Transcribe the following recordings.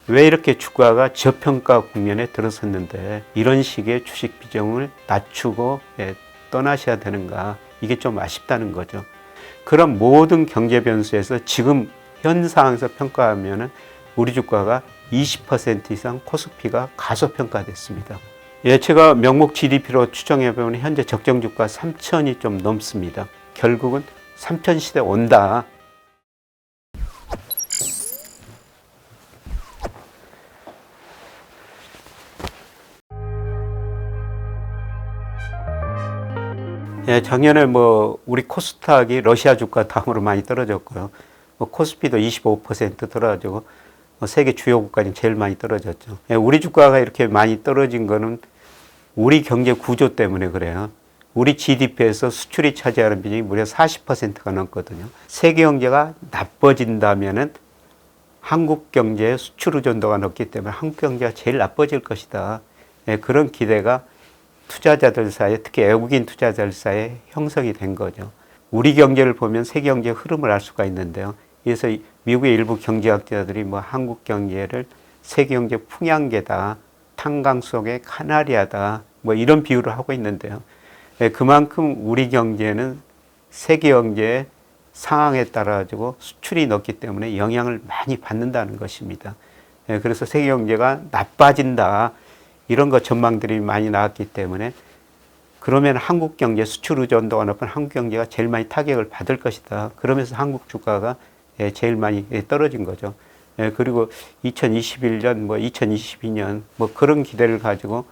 왜 이렇게 주가가 저평가 국면에 들어섰는데 이런 식의 주식 비중을 낮추고 떠나셔야 되는가, 이게 좀 아쉽다는 거죠. 그런 모든 경제 변수에서 지금 현 상황에서 평가하면 우리 주가가 20% 이상 코스피가 가소평가됐습니다. 제가 명목 GDP로 추정해보면 현재 적정 주가 3,000이 좀 넘습니다. 결국은 3,000 시대 온다. 작년에 우리 코스닥이 러시아 주가 다음으로 많이 떨어졌고요. 코스피도 25% 떨어지고 세계 주요 국가 중 제일 많이 떨어졌죠. 우리 주가가 이렇게 많이 떨어진 거는 우리 경제 구조 때문에 그래요. 우리 GDP에서 수출이 차지하는 비중이 무려 40%가 넘거든요. 세계 경제가 나빠진다면은 한국 경제의 수출 의존도가 높기 때문에 한국 경제가 제일 나빠질 것이다. 그런 기대가 투자자들 사이에, 특히 외국인 투자자들 사이에 형성이 된 거죠. 우리 경제를 보면 세계 경제의 흐름을 알 수가 있는데요. 그래서 미국의 일부 경제학자들이 한국 경제를 세계 경제 풍향계다, 탄광 속의 카나리아다, 이런 비유를 하고 있는데요. 그만큼 우리 경제는 세계 경제의 상황에 따라 가지고 수출이 높기 때문에 영향을 많이 받는다는 것입니다. 그래서 세계 경제가 나빠진다, 이런 것 전망들이 많이 나왔기 때문에 그러면 한국 경제 수출 의존도가 높은 한국 경제가 제일 많이 타격을 받을 것이다. 그러면서 한국 주가가 제일 많이 떨어진 거죠. 그리고 2021년, 2022년 그런 기대를 가지고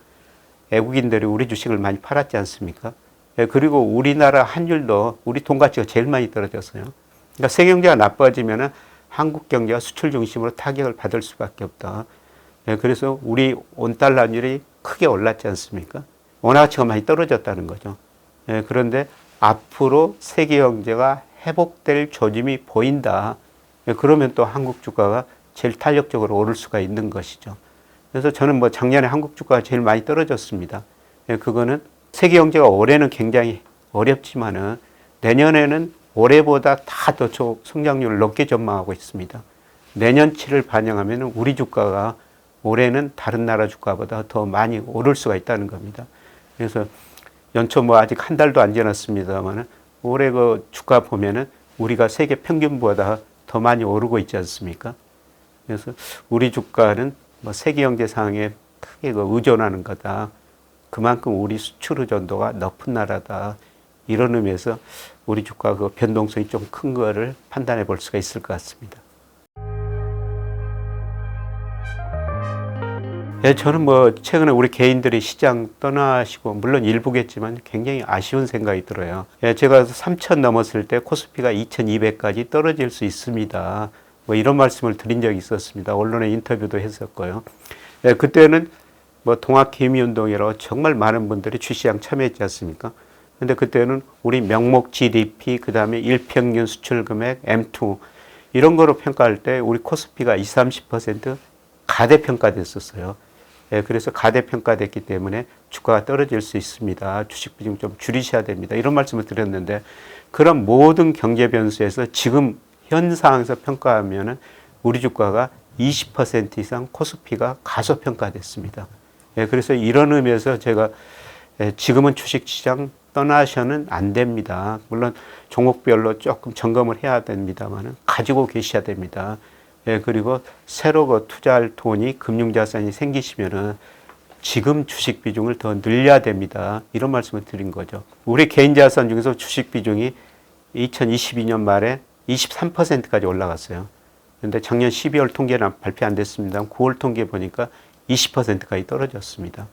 외국인들이 우리 주식을 많이 팔았지 않습니까? 그리고 우리나라 환율도 우리 돈 가치가 제일 많이 떨어졌어요. 그러니까 세계 경제가 나빠지면 한국 경제가 수출 중심으로 타격을 받을 수밖에 없다. 그래서 우리 원달러 환율이 크게 올랐지 않습니까? 원화 가치가 많이 떨어졌다는 거죠. 그런데 앞으로 세계 경제가 회복될 조짐이 보인다. 그러면 또 한국 주가가 제일 탄력적으로 오를 수가 있는 것이죠. 그래서 저는 작년에 한국 주가가 제일 많이 떨어졌습니다. 그거는 세계 경제가 올해는 굉장히 어렵지만은 내년에는 올해보다 다 더 성장률을 높게 전망하고 있습니다. 내년치를 반영하면 우리 주가가 올해는 다른 나라 주가보다 더 많이 오를 수가 있다는 겁니다. 그래서 연초 아직 한 달도 안 지났습니다만 올해 그 주가 보면은 우리가 세계 평균보다 더 많이 오르고 있지 않습니까? 그래서 우리 주가는 세계 경제 상황에 크게 의존하는 거다. 그만큼 우리 수출 의존도가 높은 나라다. 이런 의미에서 우리 주가 그 변동성이 좀 큰 거를 판단해 볼 수가 있을 것 같습니다. 저는 최근에 우리 개인들이 시장 떠나시고, 물론 일부겠지만 굉장히 아쉬운 생각이 들어요. 제가 3,000 넘었을 때 코스피가 2,200까지 떨어질 수 있습니다. 이런 말씀을 드린 적이 있었습니다. 언론에 인터뷰도 했었고요. 그때는 동학개미운동이라고 정말 많은 분들이 주시장 참여했지 않습니까? 근데 그때는 우리 명목 GDP, 그 다음에 일평균 수출금액, M2, 이런 거로 평가할 때 우리 코스피가 20, 30% 가대평가됐었어요. 그래서 가대평가됐기 때문에 주가가 떨어질 수 있습니다. 주식 비중 좀 줄이셔야 됩니다. 이런 말씀을 드렸는데, 그런 모든 경제 변수에서 지금 현 상황에서 평가하면 우리 주가가 20% 이상 코스피가 가소평가됐습니다. 그래서 이런 의미에서 제가 지금은 주식시장 떠나셔는 안 됩니다. 물론 종목별로 조금 점검을 해야 됩니다만 가지고 계셔야 됩니다. 그리고 새로 투자할 돈이, 금융자산이 생기시면은 지금 주식 비중을 더 늘려야 됩니다. 이런 말씀을 드린 거죠. 우리 개인 자산 중에서 주식 비중이 2022년 말에 23%까지 올라갔어요. 그런데 작년 12월 통계는 발표 안 됐습니다. 9월 통계 보니까 20%까지 떨어졌습니다.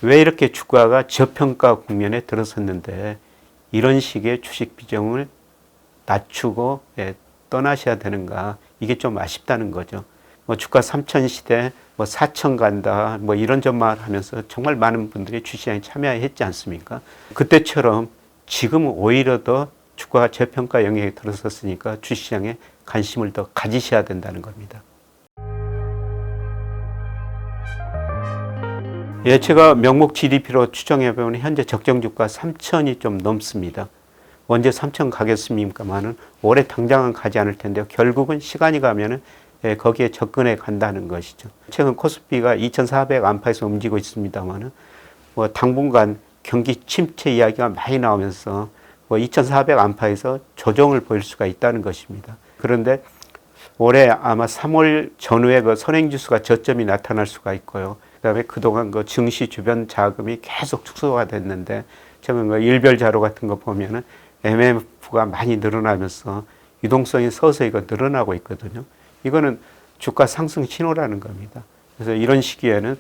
왜 이렇게 주가가 저평가 국면에 들어섰는데 이런 식의 주식 비중을 낮추고 떠나셔야 되는가, 이게 좀 아쉽다는 거죠. 주가 3,000 시대, 4,000 간다, 이런 전망을 하면서 정말 많은 분들이 주시장에 참여했지 않습니까? 그때처럼 지금은 오히려 더 주가가 저평가 영역에 들어섰으니까 주시장에 관심을 더 가지셔야 된다는 겁니다. 제가 명목 GDP로 추정해보면 현재 적정 주가 3,000이 좀 넘습니다. 언제 3,000 가겠습니까만은 올해 당장은 가지 않을 텐데요. 결국은 시간이 가면은 거기에 접근해 간다는 것이죠. 최근 코스피가 2,400 안팎에서 움직이고 있습니다만은 뭐 당분간 경기 침체 이야기가 많이 나오면서 뭐 2,400 안팎에서 조정을 보일 수가 있다는 것입니다. 그런데 올해 아마 3월 전후에 그 선행지수가 저점이 나타날 수가 있고요. 그다음에 그동안 그 증시 주변 자금이 계속 축소가 됐는데 최근 그 일별 자료 같은 거 보면은 MMF가 많이 늘어나면서 유동성이 서서히 늘어나고 있거든요. 이거는 주가 상승 신호라는 겁니다. 그래서 이런 시기에는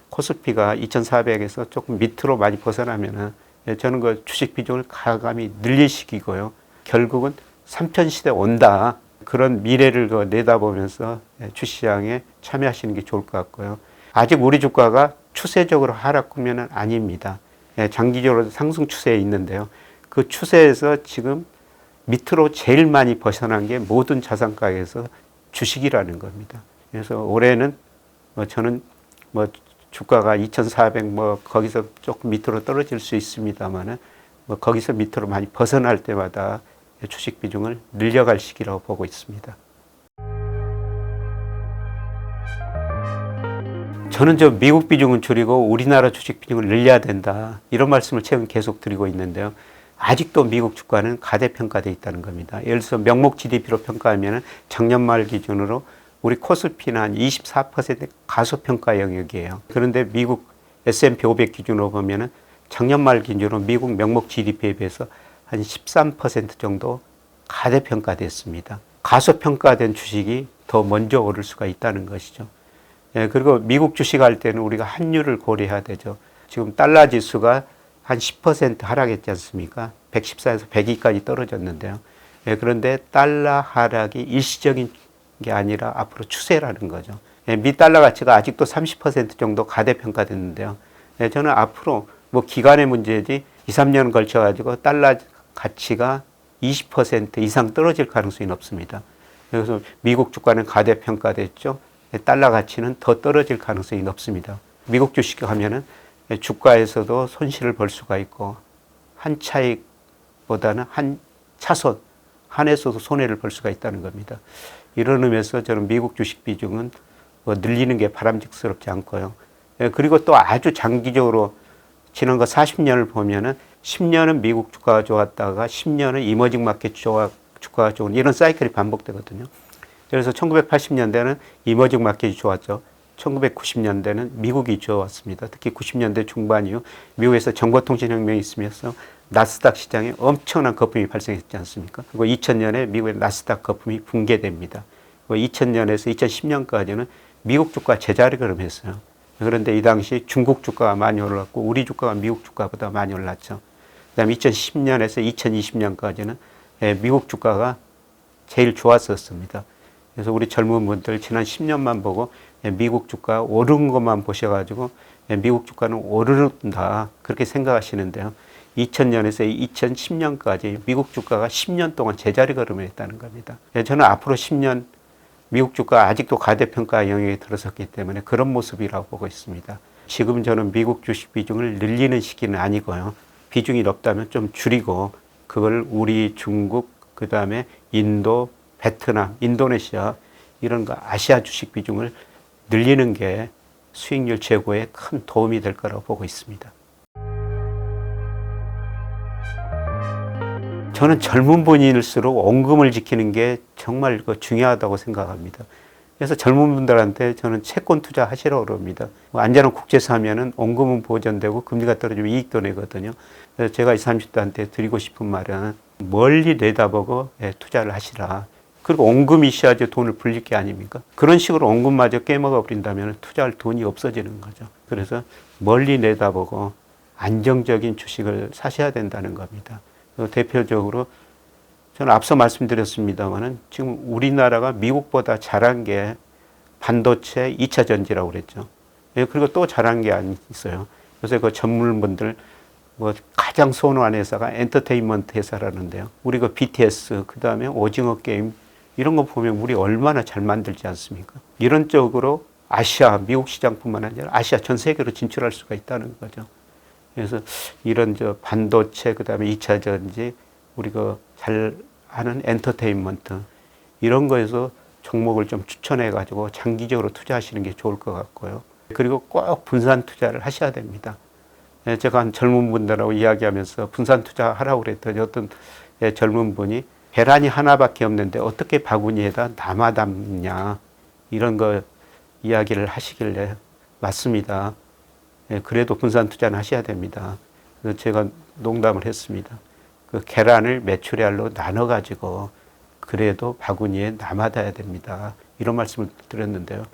코스피가 2,400에서 조금 밑으로 많이 벗어나면은 저는 그 주식 비중을 가감히 늘릴 시기고요. 결국은 3천 시대 온다. 그런 미래를 내다보면서 주시장에 참여하시는 게 좋을 것 같고요. 아직 우리 주가가 추세적으로 하락 국면은 아닙니다. 장기적으로 상승 추세에 있는데요. 그 추세에서 지금 밑으로 제일 많이 벗어난 게 모든 자산가에서 주식이라는 겁니다. 그래서 올해는 저는 주가가 2,400 거기서 조금 밑으로 떨어질 수 있습니다만은 거기서 밑으로 많이 벗어날 때마다 주식 비중을 늘려갈 시기라고 보고 있습니다. 저는 미국 비중은 줄이고 우리나라 주식 비중을 늘려야 된다. 이런 말씀을 최근 계속 드리고 있는데요. 아직도 미국 주가는 가대평가되어 있다는 겁니다. 예를 들어서 명목 GDP로 평가하면 작년 말 기준으로 우리 코스피는 한 24% 가소평가 영역이에요. 그런데 미국 S&P 500 기준으로 보면 작년 말 기준으로 미국 명목 GDP에 비해서 한 13% 정도 가대평가됐습니다. 가소평가된 주식이 더 먼저 오를 수가 있다는 것이죠. 그리고 미국 주식할 때는 우리가 환율을 고려해야 되죠. 지금 달러 지수가 한 10% 하락했지 않습니까? 114에서 102까지 떨어졌는데요. 그런데 달러 하락이 일시적인 게 아니라 앞으로 추세라는 거죠. 미 달러 가치가 아직도 30% 정도 가대평가됐는데요. 저는 앞으로 기간의 문제지 2, 3년 걸쳐가지고 달러 가치가 20% 이상 떨어질 가능성이 높습니다. 그래서 미국 주가는 가대평가됐죠. 달러 가치는 더 떨어질 가능성이 높습니다. 미국 주식 하면은 주가에서도 손실을 볼 수가 있고 한 차익보다는 한 차손 한에서도 손해를 볼 수가 있다는 겁니다. 이런 의미에서 저는 미국 주식 비중은 늘리는 게 바람직스럽지 않고요. 그리고 또 아주 장기적으로 지난 거 40년을 보면은 10년은 미국 주가가 좋았다가 10년은 이머징 마켓 주가가 좋은 이런 사이클이 반복되거든요. 그래서 1980년대는 이머징 마켓이 좋았죠. 1990년대는 미국이 좋았습니다. 특히 90년대 중반 이후 미국에서 정보통신혁명이 있으면서 나스닥 시장에 엄청난 거품이 발생했지 않습니까? 그리고 2000년에 미국의 나스닥 거품이 붕괴됩니다. 2000년에서 2010년까지는 미국 주가 제자리 걸음했어요. 그런데 이 당시 중국 주가가 많이 올랐고 우리 주가가 미국 주가보다 많이 올랐죠. 그다음에 2010년에서 2020년까지는 미국 주가가 제일 좋았었습니다. 그래서 우리 젊은 분들 지난 10년만 보고 미국 주가 오른 것만 보셔가지고 미국 주가는 오른다 그렇게 생각하시는데요. 2000년에서 2010년까지 미국 주가가 10년 동안 제자리 걸음을 했다는 겁니다. 저는 앞으로 10년 미국 주가 아직도 가대평가 영역에 들어섰기 때문에 그런 모습이라고 보고 있습니다. 지금 저는 미국 주식 비중을 늘리는 시기는 아니고요. 비중이 높다면 좀 줄이고 그걸 우리, 중국, 그 다음에 인도, 베트남, 인도네시아 이런 거 아시아 주식 비중을 늘리는 게 수익률 제고에 큰 도움이 될 거라고 보고 있습니다. 저는 젊은 분일수록 원금을 지키는 게 정말 중요하다고 생각합니다. 그래서 젊은 분들한테 저는 채권 투자 하시라고 그럽니다. 안전한 국제사 하면은 원금은 보존되고 금리가 떨어지면 이익도 내거든요. 그래서 제가 20, 30대한테 드리고 싶은 말은 멀리 내다보고 투자를 하시라. 그리고 원금이 있어야지 돈을 불릴 게 아닙니까? 그런 식으로 원금마저 깨먹어 버린다면 투자할 돈이 없어지는 거죠. 그래서 멀리 내다보고 안정적인 주식을 사셔야 된다는 겁니다. 대표적으로 저는 앞서 말씀드렸습니다만은 지금 우리나라가 미국보다 잘한 게 반도체 2차 전지라고 그랬죠. 그리고 또 잘한 게 있어요. 요새 그 전문분들 가장 선호하는 회사가 엔터테인먼트 회사라는데요. 우리 BTS, 그 다음에 오징어 게임 이런 거 보면 우리 얼마나 잘 만들지 않습니까? 이런 쪽으로 아시아, 미국 시장뿐만 아니라 아시아 전 세계로 진출할 수가 있다는 거죠. 그래서 이런 반도체, 그 다음에 2차 전지, 우리가 잘 아는 엔터테인먼트, 이런 거에서 종목을 좀 추천해 가지고 장기적으로 투자하시는 게 좋을 것 같고요. 그리고 꼭 분산 투자를 하셔야 됩니다. 예, 제가 한 젊은 분들하고 이야기하면서 분산 투자하라고 그랬더니 어떤 젊은 분이 계란이 하나밖에 없는데 어떻게 바구니에다 남아 담냐 이런 거 이야기를 하시길래 맞습니다. 예, 그래도 분산 투자는 하셔야 됩니다. 그래서 제가 농담을 했습니다. 그 계란을 메추리알로 나눠 가지고 그래도 바구니에 남아둬야 됩니다. 이런 말씀을 드렸는데요.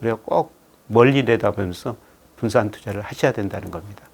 우리가 꼭 멀리 내다보면서 분산 투자를 하셔야 된다는 겁니다.